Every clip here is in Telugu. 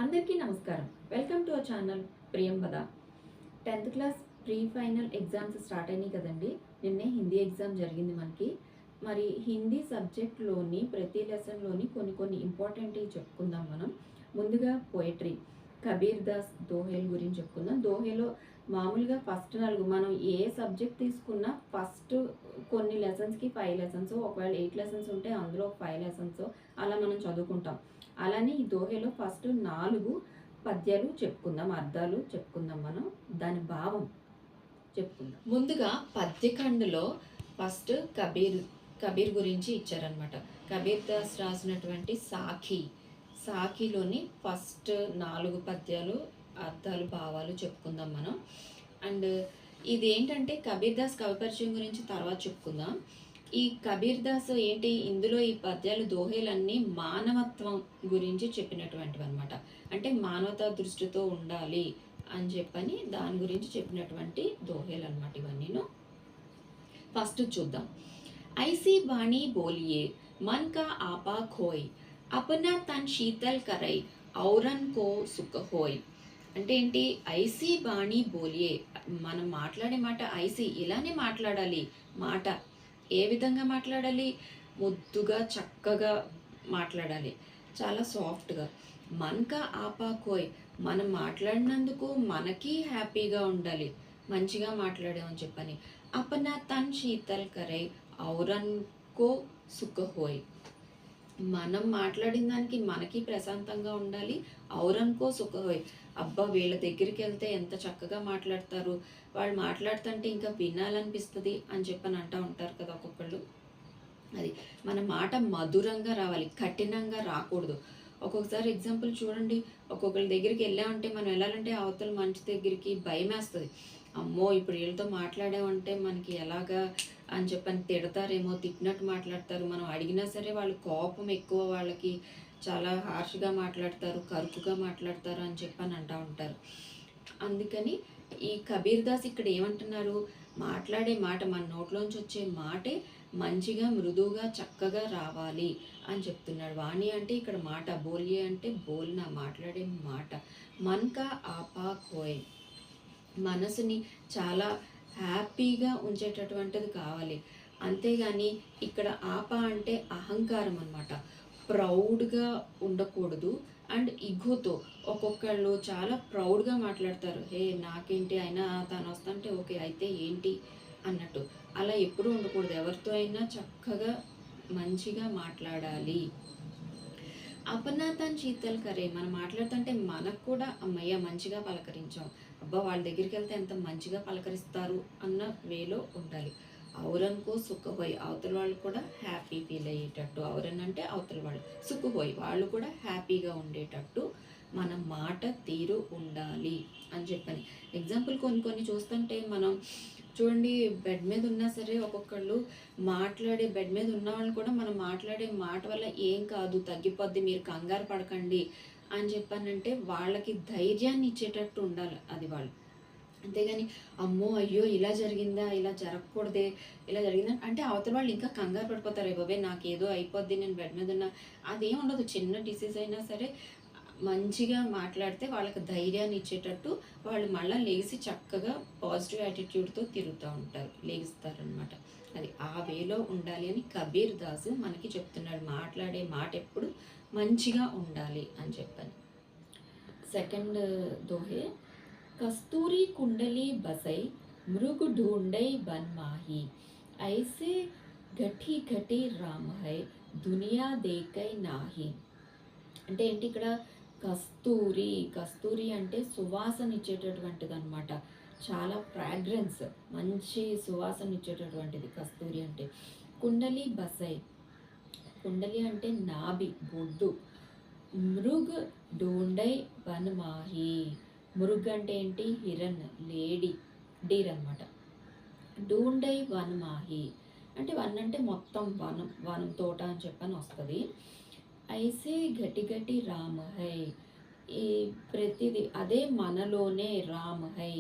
అందరికీ నమస్కారం. Welcome to our channel Priyamvada. 10th class pre final exams start అయినాయి కదండి. నిన్నే హిందీ ఎగ్జామ్ జరిగింది మనకి. మరి హిందీ సబ్జెక్ట్లోని ప్రతి లెసన్లోని కొన్ని ఇంపార్టెంట్వి చెప్పుకుందాం మనం. ముందుగా పోయట్రీ, కబీర్ దాస్ దోహేల్ గురించి చెప్పుకుందాం. దోహేలో మామూలుగా ఫస్ట్ 4 మనం ఏ సబ్జెక్ట్ తీసుకున్నా ఫస్ట్ కొన్ని లెసన్స్కి 5 లెసన్స్, ఒకవేళ 8 లెసన్స్ ఉంటే అందులో 5 లెసన్స్ అలా మనం చదువుకుంటాం. అలానే ఈ దోహేలో ఫస్ట్ 4 పద్యాలు చెప్పుకుందాం, అర్థాలు చెప్పుకుందాం, మనం దాని భావం చెప్పుకుందాం. ముందుగా పద్యఖండ్లో ఫస్ట్ కబీర్ గురించి ఇచ్చారనమాట. కబీర్ దాస్ రాసినటువంటి సాఖీలోని ఫస్ట్ 4 పద్యాలు అర్థాలు భావాలు చెప్పుకుందాం మనం. అండ్ ఇది ఏంటంటే కబీర్ దాస్ కవి పరిచయం గురించి తర్వాత చెప్పుకుందాం. ఈ కబీర్ దాస్ ఏంటి, ఇందులో ఈ పద్యాలు దోహేలన్నీ మానవత్వం గురించి చెప్పినటువంటివి అనమాట. అంటే మానవతా దృష్టితో ఉండాలి అని చెప్పని దాని గురించి చెప్పినటువంటి దోహేలు అనమాట ఇవన్నీను. ఫస్ట్ చూద్దాం. ఐసీ బాణి బోలియే మన్ కా ఆపా ఖోయ్ అపనా తన్ శీతల్ కరై ఔరన్ కో సుఖ హోయ్. అంటే ఏంటి, ఐసీ బాణి బోలియే, మనం మాట్లాడే మాట ఐసీ, ఇలానే మాట్లాడాలి. మాట ఏ విధంగా మాట్లాడాలి? ముద్దుగా చక్కగా మాట్లాడాలి, చాలా సాఫ్ట్గా. మనకా ఆపా కోయ్, మనం మాట్లాడినందుకు మనకి హ్యాపీగా ఉండాలి, మంచిగా మాట్లాడామని చెప్పని. అపనా తన్ శీతల్ కరై ఔరన్కో సుఖ హోయ్, మనం మాట్లాడిన దానికి మనకి ప్రశాంతంగా ఉండాలి. ఔరన్కో సుఖ హోయ్, అబ్బా వీళ్ళ దగ్గరికి వెళ్తే ఎంత చక్కగా మాట్లాడతారు, వాళ్ళు మాట్లాడుతుంటే ఇంకా వినాలనిపిస్తుంది అని చెప్పని అంటూ ఉంటారు కదా ఒక్కొక్కళ్ళు. అది మన మాట మధురంగా రావాలి, కఠినంగా రాకూడదు. ఒక్కొక్కసారి ఎగ్జాంపుల్ చూడండి, ఒక్కొక్కరి దగ్గరికి వెళ్ళామంటే మనం వెళ్ళాలంటే అవతల మనిషి దగ్గరికి భయం వేస్తుంది. అమ్మో ఇప్పుడు వీళ్ళతో మాట్లాడామంటే మనకి ఎలాగా అని చెప్పని తిడతారేమో, తిట్టినట్టు మాట్లాడతారు. మనం అడిగినా సరే వాళ్ళు కోపం ఎక్కువ, వాళ్ళకి చాలా హార్ష్గా మాట్లాడతారు, కరుకుగా మాట్లాడతారు అని చెప్పని అంటూ ఉంటారు. అందుకని ఈ కబీర్ దాస్ ఇక్కడ ఏమంటున్నారు, మాట్లాడే మాట, మన నోట్లోంచి వచ్చే మాటే మంచిగా మృదువుగా చక్కగా రావాలి అని చెప్తున్నాడు. వాణి అంటే ఇక్కడ మాట, బోలియే అంటే బోల్నా, మాట్లాడే మాట. మన్కా ఆపా కోయ్, మనసుని చాలా హ్యాపీగా ఉంచేటటువంటిది కావాలి. అంతేగాని ఇక్కడ ఆప అంటే అహంకారం అనమాట, ప్రౌడ్గా ఉండకూడదు. అండ్ ఇగోతో ఒక్కొక్కళ్ళు చాలా ప్రౌడ్గా మాట్లాడతారు. హే నాకేంటి, అయినా తను వస్తుంటే ఓకే అయితే ఏంటి అన్నట్టు. అలా ఎప్పుడూ ఉండకూడదు, ఎవరితో అయినా చక్కగా మంచిగా మాట్లాడాలి. అపనా తన్ శీతల్ కరే, మనం మాట్లాడుతుంటే మనకు కూడా అమ్మయ్య మంచిగా పలకరించాం, అబ్బా వాళ్ళ దగ్గరికి వెళ్తే ఎంత మంచిగా పలకరిస్తారు అన్న వేలో ఉండాలి. ఔరన్కో సుఖహోయ్, అవతల వాళ్ళు కూడా హ్యాపీ ఫీల్ అయ్యేటట్టు, ఔరన్ అంటే అవతల వాళ్ళు, సుఖహోయ్ వాళ్ళు కూడా హ్యాపీగా ఉండేటట్టు మన మాట తీరు ఉండాలి అని చెప్పని. ఎగ్జాంపుల్ కొన్ని చూస్తుంటే మనం చూడండి, బెడ్ మీద ఉన్నా సరే ఒక్కొక్కళ్ళు మాట్లాడే, బెడ్ మీద ఉన్న వాళ్ళు కూడా మనం మాట్లాడే మాట వల్ల ఏం కాదు, తగ్గిపోద్ది, మీరు కంగారు పడకండి అని చెప్పానంటే వాళ్ళకి ధైర్యాన్ని ఇచ్చేటట్టు ఉండాలి అది వాళ్ళు. అంతేగాని అమ్మో అయ్యో ఇలా జరిగిందా, ఇలా జరగకూడదే, ఇలా జరిగిందా అంటే అవతల వాళ్ళు ఇంకా కంగారు పడిపోతారు. బాబే నాకేదో అయిపోద్ది, నేను బెడ్ మీద ఉన్నా, అదేం ఉండదు. చిన్న డిసీజ్ అయినా సరే మంచిగా మాట్లాడితే వాళ్ళకి ధైర్యాన్ని ఇచ్చేటట్టు వాళ్ళు మళ్ళీ లేచి చక్కగా పాజిటివ్ యాటిట్యూడ్తో తిరుగుతూ ఉంటారు, లేగిస్తారనమాట. అది ఆ వేలో ఉండాలి అని కబీర్ దాసు మనకి చెప్తున్నాడు. మాట్లాడే మాట ఎప్పుడు మంచిగా ఉండాలి అని చెప్పని. సెకండ్ దోహే, కస్తూరి కుండలి బసై మృగు ఢూండై బన్ మాహి ఐసే ఘటి ఘటి రామ్ హై దునియా దేకై నాహి. అంటే ఏంటి, ఇక్కడ కస్తూరి అంటే సువాసన ఇచ్చేటటువంటిది అనమాట, చాలా ఫ్రాగ్రెన్స్, మంచి సువాసన ఇచ్చేటటువంటిది కస్తూరి అంటే. కుండలి బసై, కుండలి అంటే నాభి, బొడ్డు. మృగ్ డోండై వన్ మాహి, మృగ్ అంటే ఏంటి, హిరణ్, లేడీ, డీర్ అనమాట. డూండై వన్ మాహి అంటే వన్ అంటే మొత్తం వనం, వనం తోట అని చెప్పని వస్తుంది. ఐసే గటి గటి రామ్ హై, ఈ ప్రతిదీ అదే మనలోనే రామ్ హై.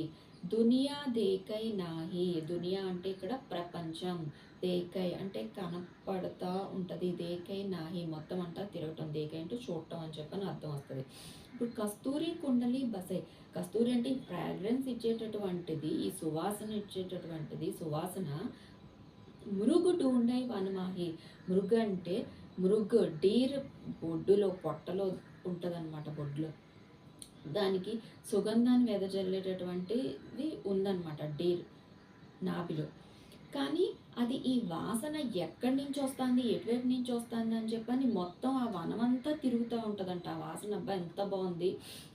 దునియా దేకై నాహి, దునియా అంటే ఇక్కడ ప్రపంచం, దేకై అంటే కనపడతా ఉంటుంది. దేకై నాహి మొత్తం అంతా తిరగటం. దేకై అంటే చూడటం అని చెప్పని అర్థం వస్తుంది. ఇప్పుడు కస్తూరి కుండలి బసై. కస్తూరి అంటే ఈ ఫ్రాగ్రెన్స్ ఇచ్చేటటువంటిది, ఈ సువాసన ఇచ్చేటటువంటిది సువాసన. మృగు డూండై వనమాహి. మృగు అంటే మృగు డీర్ బొడ్డులో పొట్టలో ఉంటుందన్నమాట. బొడ్డులో దానికి సుగంధాన్ని వెదజల్లేటటువంటిది ఉందన్నమాట డీర్ నాభిలో. కానీ అది ఈ వాసన ఎక్కడి నుంచి వస్తుంది, ఎటువైపు నుంచి వస్తుంది అని చెప్పని మొత్తం ఆ వనమంతా తిరుగుతూ ఉంటుందంట. ఆ వాసన అబ్బా ఎంత బాగుంది,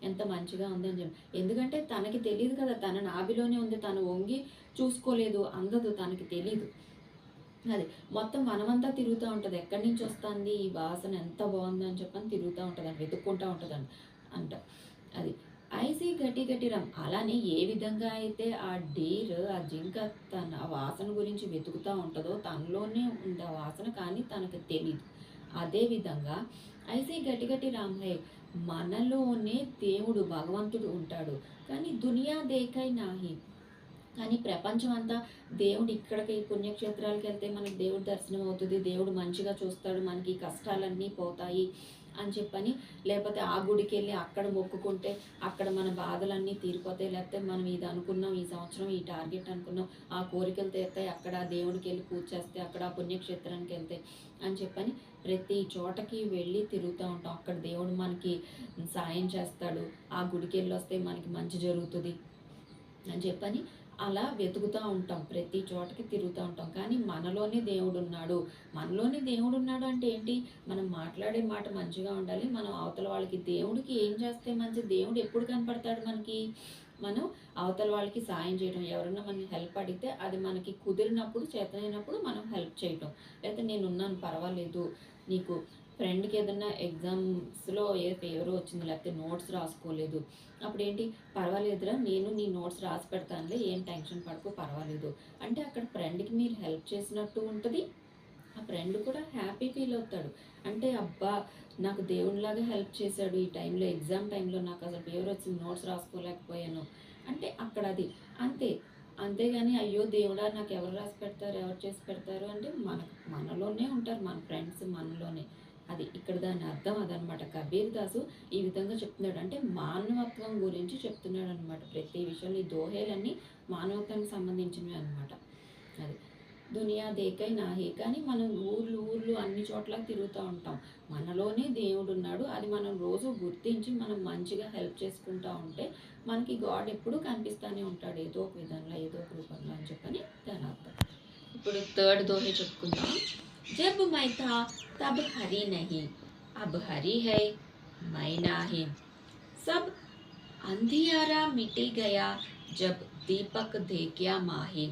ఎంత మంచిగా ఉంది అని చెప్పి. ఎందుకంటే తనకి తెలియదు కదా, తన నాభిలోనే ఉంది, తను వంగి చూసుకోలేదు, అందదు, తనకి తెలీదు. అది మొత్తం వనమంతా తిరుగుతూ ఉంటుంది. ఎక్కడి నుంచి వస్తుంది ఈ వాసన, ఎంత బాగుంది అని చెప్పని తిరుగుతూ ఉంటుందండి, వెతుక్కుంటూ ఉంటుందండి అంట. అది ఐసీ గట్టి గట్టిరం. అలానే ఏ విధంగా అయితే ఆ డీర్, ఆ జింక తన ఆ వాసన గురించి వెతుకుతూ ఉంటుందో, తనలోనే ఉంది ఆ వాసన, కానీ తనకు తెలీదు. అదేవిధంగా ఐసీ గట్టి గట్టి రామ్హై, మనలోనే దేవుడు భగవంతుడు ఉంటాడు. కానీ దునియా దేకై నాహి. కానీ ప్రపంచం అంతా దేవుడు ఇక్కడికి పుణ్యక్షేత్రాలకు వెళ్తే మనకి దేవుడు దర్శనం అవుతుంది, దేవుడు మంచిగా చూస్తాడు, మనకి కష్టాలన్నీ పోతాయి అని చెప్పని, లేకపోతే ఆ గుడికి వెళ్ళి అక్కడ మొక్కుకుంటే అక్కడ మన బాధలన్నీ తీరిపోతాయి, లేకపోతే మనం ఇది అనుకున్నాం, ఈ సంవత్సరం ఈ టార్గెట్ అనుకున్నాం, ఆ కోరికలు తీరుతాయి, అక్కడ దేవుడికి వెళ్ళి పూజ చేస్తే, అక్కడ ఆ పుణ్యక్షేత్రానికి వెళ్తే అని చెప్పని ప్రతి చోటకి వెళ్ళి తిరుగుతూ ఉంటాం. అక్కడ దేవుడు మనకి సాయం చేస్తాడు, ఆ గుడికి వెళ్ళి వస్తే మనకి మంచి జరుగుతుంది అని చెప్పని అలా వెతుకుతూ ఉంటాం, ప్రతి చోటకి తిరుగుతూ ఉంటాం. కానీ మనలోనే దేవుడు ఉన్నాడు. మనలోనే దేవుడు ఉన్నాడు అంటే ఏంటి, మనం మాట్లాడే మాట మంచిగా ఉండాలి. మనం అవతల వాళ్ళకి, దేవుడికి ఏం చేస్తే మంచి, దేవుడు ఎప్పుడు కనపడతాడు మనకి, మనం అవతల వాళ్ళకి సాయం చేయడం, ఎవరైనా మనం హెల్ప్ అడిగితే అది మనకి కుదిరినప్పుడు, చేతనైనప్పుడు మనం హెల్ప్ చేయటం. లేకపోతే నేను ఉన్నాను పర్వాలేదు, నీకు ఫ్రెండ్కి ఏదన్నా ఎగ్జామ్స్లో ఏ ఫేవర్ వచ్చింది, లేకపోతే నోట్స్ రాసుకోలేదు, అప్పుడు ఏంటి, పర్వాలేదురా నేను నీ నోట్స్ రాసి పెడతానులే, ఏం టెన్షన్ పడకు పర్వాలేదు అంటే అక్కడ ఫ్రెండ్కి మీరు హెల్ప్ చేసినట్టు ఉంటుంది. ఆ ఫ్రెండ్ కూడా హ్యాపీ ఫీల్ అవుతాడు. అంటే అబ్బా నాకు దేవునిలాగా హెల్ప్ చేశాడు ఈ టైంలో, ఎగ్జామ్ టైంలో నాకు అసలు ఫేవర్ వచ్చింది, నోట్స్ రాసుకోలేకపోయాను అంటే అక్కడ అది అంతే. అంతేగాని అయ్యో దేవుడా నాకు ఎవరు రాసి పెడతారు, ఎవరు చేసి పెడతారు అంటే మనలోనే ఉంటారు మన ఫ్రెండ్స్, మనలోనే. అది ఇక్కడ దాని అర్థం అదనమాట. కబీర్ దాసు ఈ విధంగా చెప్తున్నాడు, అంటే మానవత్వం గురించి చెప్తున్నాడు అనమాట. ప్రతి విషయంలో ఈ దోహేలన్నీ మానవత్వానికి సంబంధించినవి అనమాట. అది దునియా దేకై నాహి. కానీ మనం ఊర్లు అన్ని చోట్ల తిరుగుతూ ఉంటాం. మనలోనే దేవుడు ఉన్నాడు, అది మనం రోజు గుర్తించి మనం మంచిగా హెల్ప్ చేసుకుంటూ ఉంటే మనకి గాడ్ ఎప్పుడూ కనిపిస్తూనే ఉంటాడు, ఏదో ఒక విధంలో, ఏదో ఒక రూపంలో అని చెప్పని దాని అర్థం. ఇప్పుడు థర్డ్ దోహే చెప్పుకుందాం. जब मैं था तब हरी नहीं, अब हरी है मैं नाही, सब अंधियारा मिटी गया जब దీపక్ దేక్యా మాహి.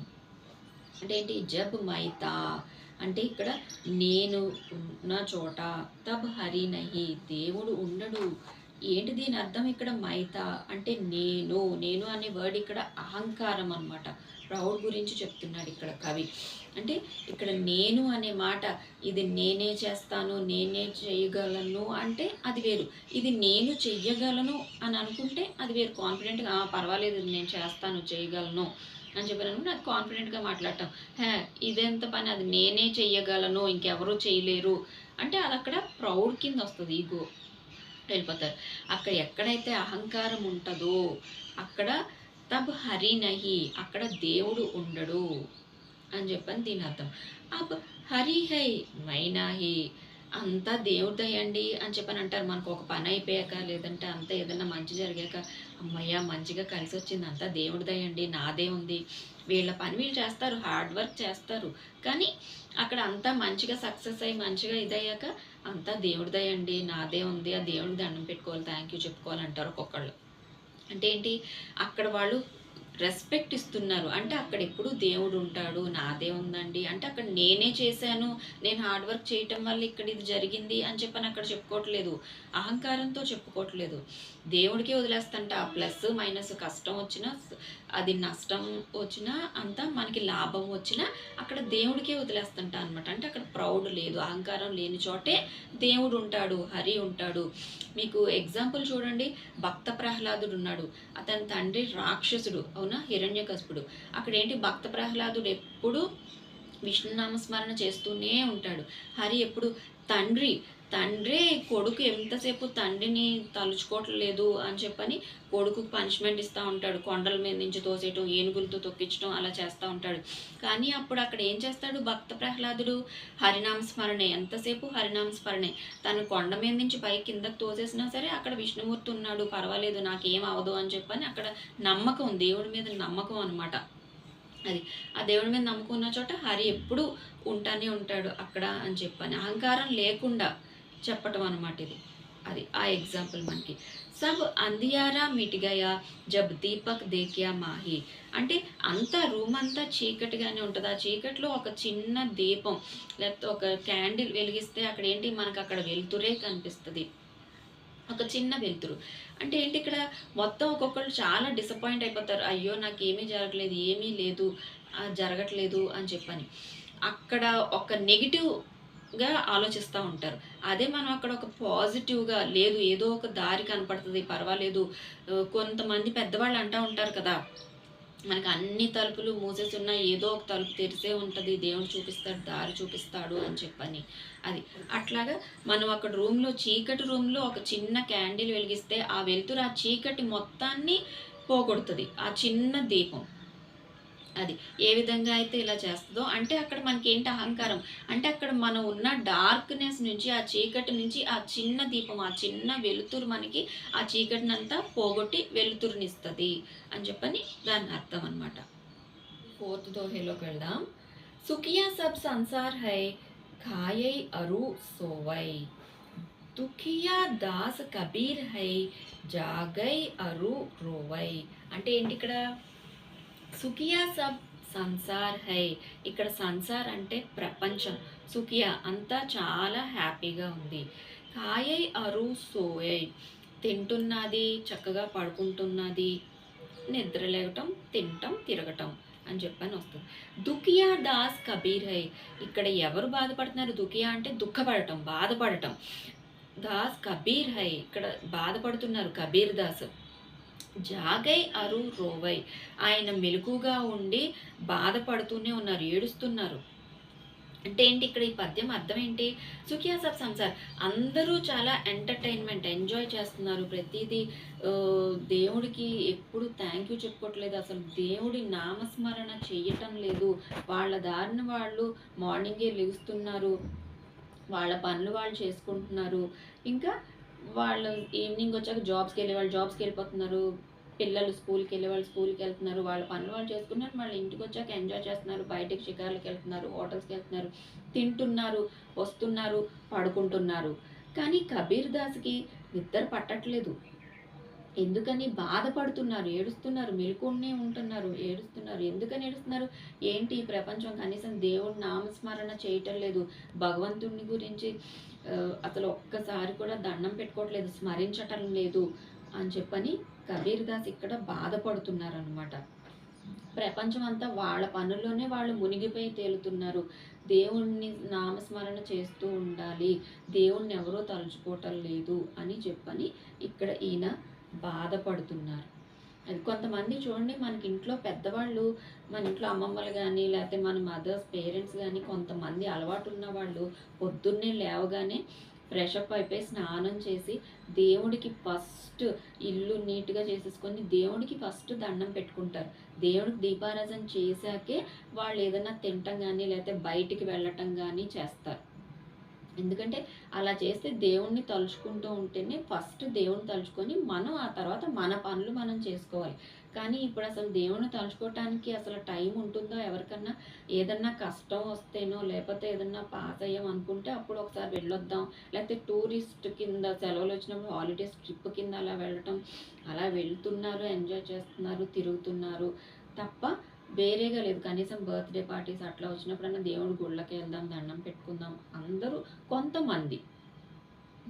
అంటే ఏంటి, జబ్ మైతా అంటే ఇక్కడ నేను ఉన్న చోట, తబ్ హరి నహి దేవుడు ఉండడు. ఏంటి దీని అర్థం ఇక్కడ, మైతా అంటే నేను అనే వర్డ్ ఇక్కడ అహంకారం అనమాట. ప్రౌడ్ గురించి చెప్తున్నాడు ఇక్కడ కవి. అంటే ఇక్కడ నేను అనే మాట, ఇది నేనే చేస్తాను, నేనే చేయగలను అంటే అది వేరు. ఇది నేను చెయ్యగలను అని అనుకుంటే అది వేరు. కాన్ఫిడెంట్గా పర్వాలేదు నేను చేస్తాను, చేయగలను అని చెప్పాను, అది కాన్ఫిడెంట్గా మాట్లాడటం. ఇదెంత పని, అది నేనే చెయ్యగలను ఇంకెవరూ చేయలేరు అంటే అది అక్కడ ప్రౌడ్ కింద వస్తుంది, ఈగో వెళ్ళిపోతారు. అక్కడ ఎక్కడైతే అహంకారం ఉంటుందో అక్కడ తబ్ హరి నహి, అక్కడ దేవుడు ఉండడు అని చెప్పని దీని అర్థం. అబ్ హరి హై మైనాహి, అంతా దేవుడి దయండి అని చెప్పని అంటారు. మనకు ఒక పని అయిపోయాక, లేదంటే అంతా ఏదైనా మంచి జరిగాక, అమ్మయ్య మంచిగా కలిసి వచ్చింది, అంతా దేవుడి దయండి, నాదే ఉంది, వీళ్ళ పని వీళ్ళు చేస్తారు, హార్డ్ వర్క్ చేస్తారు, కానీ అక్కడ అంతా మంచిగా సక్సెస్ అయ్యి మంచిగా ఇదయ్యాక అంతా దేవుడి దయండి, నాదే ఉంది, ఆ దేవుడికి దండం పెట్టుకోవాలి, థ్యాంక్ యూ చెప్పుకోవాలంటారు ఒక్కొక్కళ్ళు. అంటే ఏంటి, అక్కడ వాళ్ళు రెస్పెక్ట్ ఇస్తున్నారు. అంటే అక్కడ ఎప్పుడు దేవుడు ఉంటాడు, నాదే ఉందండి అంటే అక్కడ నేనే చేశాను, నేను హార్డ్ వర్క్ చేయటం వల్ల ఇక్కడ ఇది జరిగింది అని చెప్పని అక్కడ చెప్పుకోవట్లేదు, అహంకారంతో చెప్పుకోవట్లేదు. దేవుడికే వదిలేస్తంట. ఆ ప్లస్ మైనస్, కష్టం వచ్చినా, అది నష్టం వచ్చినా, అంతా మనకి లాభం వచ్చినా అక్కడ దేవుడికే వదిలేస్తంట అనమాట. అంటే అక్కడ ప్రౌడ్ లేదు, అహంకారం లేని చోటే దేవుడు ఉంటాడు, హరి ఉంటాడు. మీకు ఎగ్జాంపుల్ చూడండి, భక్త ప్రహ్లాదుడు ఉన్నాడు, అతని తండ్రి రాక్షసుడు అవునా, హిరణ్యకశిపుడు. అక్కడ ఏంటి, భక్త ప్రహ్లాదుడు ఎప్పుడు విష్ణు నామస్మరణ చేస్తూనే ఉంటాడు. హరి ఎప్పుడు తండ్రే కొడుకు ఎంతసేపు తండ్రిని తలుచుకోవట్లేదు అని చెప్పని కొడుకుకి పనిష్మెంట్ ఇస్తూ ఉంటాడు. కొండల మీద నుంచి తోసేయటం, ఏనుగులతో తొక్కించడం అలా చేస్తూ ఉంటాడు. కానీ అప్పుడు అక్కడ ఏం చేస్తాడు భక్త ప్రహ్లాదుడు? హరినామస్మరణే, ఎంతసేపు హరినామస్మరణే. తను కొండ మీద నుంచి పై కిందకు తోసేసినా సరే అక్కడ విష్ణుమూర్తి ఉన్నాడు, పర్వాలేదు నాకేం అవదు అని చెప్పని అక్కడ నమ్మకం, దేవుడి మీద నమ్మకం అనమాట. అది ఆ దేవుడి మీద నమ్మకం ఉన్న చోట హరి ఎప్పుడు ఉంటానే ఉంటాడు అక్కడ అని చెప్పని అహంకారం లేకుండా చెప్పటం అనమాట ఇది. అది ఆ ఎగ్జాంపుల్ మనకి. సబ్ అందియారా మిటిగయా జబ్ దీపక్ దేఖ్యా మాహి. అంటే అంతా రూమ్ అంతా చీకటిగానే ఉంటుంది. ఆ చీకట్లో ఒక చిన్న దీపం లేకపోతే ఒక క్యాండిల్ వెలిగిస్తే అక్కడ ఏంటి మనకు అక్కడ వెలుతురే కనిపిస్తుంది, ఒక చిన్న వెలుతురు. అంటే ఏంటి ఇక్కడ మొత్తం ఒక్కొక్కళ్ళు చాలా డిసప్పాయింట్ అయిపోతారు. అయ్యో నాకు ఏమీ జరగలేదు, ఏమీ లేదు, జరగట్లేదు అని చెప్పని అక్కడ ఒక నెగిటివ్గా ఆలోచిస్తూ ఉంటారు. అదే మనం అక్కడ ఒక పాజిటివ్గా, లేదు ఏదో ఒక దారి కనపడుతుంది, పర్వాలేదు. కొంతమంది పెద్దవాళ్ళు అంటూ ఉంటారు కదా, మనకు అన్ని తలుపులు మూసేసి ఉన్నాయి, ఏదో ఒక తలుపు తెరిసే ఉంటుంది, దేవుడు చూపిస్తాడు, దారి చూపిస్తాడు అని చెప్పని. అది అట్లాగా మనం అక్కడ రూమ్లో, చీకటి రూమ్లో ఒక చిన్న క్యాండిల్ వెలిగిస్తే ఆ వెలుతురు ఆ చీకటి మొత్తాన్ని పోగొడుతుంది ఆ చిన్న దీపం. అది ఏ విధంగా అయితే ఇలా చేస్తుందో, అంటే అక్కడ మనకి ఏంటి అహంకారం, అంటే అక్కడ మనం ఉన్న డార్క్నెస్ నుంచి, ఆ చీకటి నుంచి ఆ చిన్న దీపం, ఆ చిన్న వెలుతురు మనకి ఆ చీకటినంతా పోగొట్టి వెలుతురునిస్తుంది అని చెప్పని దాని అర్థం అనమాట. ఫోర్త్ దోహేలోకి వెళ్దాం. సుఖియా సబ్ సంసార్ హై, ఖాయై అరు సోవై, దుఖియా దాస్ కబీర్ హై, జాగై అరు రోవై. అంటే ఏంటి ఇక్కడ? Sukhiya sub Samsar high. ఇక్కడ సంసార్ అంటే ప్రపంచం, సుఖియా అంతా చాలా హ్యాపీగా ఉంది. ఖాయై అరు సోయై, తింటున్నది, చక్కగా పడుకుంటున్నది, నిద్ర లేవటం, తినటం, తిరగటం అని చెప్పని వస్తుంది. దుఖియా దాస్ కబీర్ హై. ఇక్కడ ఎవరు బాధపడుతున్నారు? దుఖియా అంటే దుఃఖపడటం, బాధపడటం. దాస్ కబీర్ హై, ఇక్కడ బాధపడుతున్నారు కబీర్ దాస్. జాగై అరు రోవై, ఆయన మెలకుగా ఉండి బాధపడుతూనే ఉన్నారు, ఏడుస్తున్నారు. అంటే ఏంటి ఇక్కడ ఈ పద్యం అర్థం ఏంటి? సుఖియా సబ్ సంసార్, అందరూ చాలా ఎంటర్టైన్మెంట్ ఎంజాయ్ చేస్తున్నారు, ప్రతిదీ దేవుడికి ఎప్పుడు థ్యాంక్ యూ చెప్పుకోవట్లేదు, అసలు దేవుడి నామస్మరణ చేయటం లేదు, వాళ్ళ దారిన వాళ్ళు మార్నింగే లెగుస్తున్నారు, వాళ్ళ పనులు వాళ్ళు చేసుకుంటున్నారు, ఇంకా వాళ్ళు ఈవినింగ్ వచ్చాక జాబ్స్కి వెళ్ళే వాళ్ళు జాబ్స్కి వెళ్ళిపోతున్నారు, పిల్లలు స్కూల్కి వెళ్ళే వాళ్ళు స్కూల్కి వెళ్తున్నారు, వాళ్ళ పనులు వాళ్ళు చేసుకున్నారు, మళ్ళీ ఇంటికి వచ్చాక ఎంజాయ్ చేస్తున్నారు, బయటకి షికార్లకు వెళ్తున్నారు, హోటల్స్కి వెళ్తున్నారు, తింటున్నారు, వస్తున్నారు, పడుకుంటున్నారు. కానీ కబీర్ దాస్కి నిద్ర పట్టట్లేదు. ఎందుకని? బాధపడుతున్నారు, ఏడుస్తున్నారు, మెలుకునే ఉంటున్నారు, ఏడుస్తున్నారు. ఎందుకని ఏడుస్తున్నారు? ఏంటి ఈ ప్రపంచం కనీసం దేవుడి నామస్మరణ చేయటం లేదు, భగవంతుని గురించి అసలు ఒక్కసారి కూడా దండం పెట్టుకోవట్లేదు, స్మరించటం లేదు అని చెప్పని కబీర్ దాస్ ఇక్కడ బాధపడుతున్నారు అనమాట. ప్రపంచం అంతా వాళ్ళ పనుల్లోనే వాళ్ళు మునిగిపోయి తేలుతున్నారు, దేవుణ్ణి నామస్మరణ చేస్తూ ఉండాలి, దేవుణ్ణి ఎవరో తలుచుకోవటం లేదు అని చెప్పని ఇక్కడ ఈయన బాధపడుతున్నారు. అది కొంతమంది చూడండి, మనకి ఇంట్లో పెద్దవాళ్ళు, మన ఇంట్లో అమ్మమ్మలు కానీ లేకపోతే మన మదర్స్ పేరెంట్స్ కానీ కొంతమంది అలవాటు ఉన్న వాళ్ళు పొద్దున్నే లేవగానే ఫ్రెషప్ అయిపోయి స్నానం చేసి దేవుడికి ఫస్ట్ ఇల్లు నీట్గా చేసేసుకొని దేవుడికి ఫస్ట్ దండం పెట్టుకుంటారు. దేవుడికి దీపారాధన చేశాకే వాళ్ళు ఏదైనా తినటం కానీ లేకపోతే బయటికి వెళ్ళటం కానీ చేస్తారు. ఎందుకంటే అలా చేస్తే దేవుణ్ణి తలుచుకుంటూ ఉంటేనే ఫస్ట్ దేవుణ్ణి తలుచుకొని మనం ఆ తర్వాత మన పనులు మనం చేసుకోవాలి. కానీ ఇప్పుడు అసలు దేవుణ్ణి తలుచుకోవటానికి అసలు టైం ఉంటుందో ఎవరికన్నా? ఏదన్నా కష్టం వస్తేనో లేకపోతే ఏదన్నా పాస్ అయ్యాం అనుకుంటే అప్పుడు ఒకసారి వెళ్ళొద్దాం, లేకపోతే టూరిస్ట్ కింద సెలవులు వచ్చినప్పుడు హాలిడేస్ ట్రిప్ కింద అలా వెళ్ళటం, అలా వెళ్తున్నారు, ఎంజాయ్ చేస్తున్నారు, తిరుగుతున్నారు తప్ప వేరేగా లేదు. కనీసం బర్త్డే పార్టీస్ అట్లా వచ్చినప్పుడన్నా దేవుడి గుళ్ళకి వెళ్దాం, దండం పెట్టుకుందాం అందరూ. కొంతమంది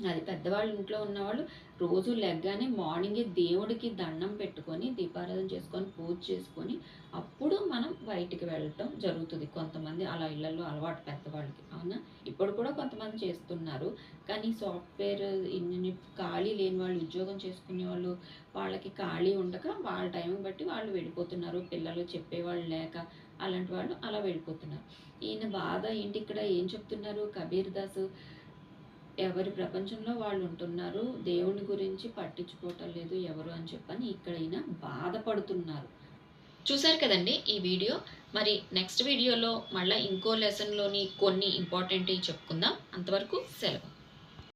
అది పెద్దవాళ్ళు ఇంట్లో ఉన్నవాళ్ళు రోజు లెగ్గానే మార్నింగే దేవుడికి దండం పెట్టుకొని దీపారాధన చేసుకొని పూజ చేసుకొని అప్పుడు మనం బయటికి వెళ్ళటం జరుగుతుంది. కొంతమంది అలా ఇళ్లలో అలవాటు పెద్దవాళ్ళకి, అవునా? ఇప్పుడు కూడా కొంతమంది చేస్తున్నారు. కానీ సాఫ్ట్వేర్ ఇన్ని ఖాళీ లేని వాళ్ళు, ఉద్యోగం చేసుకునే వాళ్ళు, వాళ్ళకి ఖాళీ ఉండక వాళ్ళ టైం బట్టి వాళ్ళు వెళ్ళిపోతున్నారు, పిల్లలు చెప్పేవాళ్ళు లేక అలాంటి వాళ్ళు అలా వెళ్ళిపోతున్నారు. ఈయన బాధ ఏంటి, ఇక్కడ ఏం చెప్తున్నారు కబీర్ దాస్, ఎవరి ప్రపంచంలో వాళ్ళు ఉంటున్నారు, దేవుని గురించి పట్టించుకోవటం లేదు ఎవరు అని చెప్పని ఇక్కడ ఈయన బాధపడుతున్నారు. చూసారు కదండి ఈ వీడియో. మరి నెక్స్ట్ వీడియోలో మళ్ళీ ఇంకో లెసన్లోని కొన్ని ఇంపార్టెంట్వి చెప్పుకుందాం. అంతవరకు సెలవు.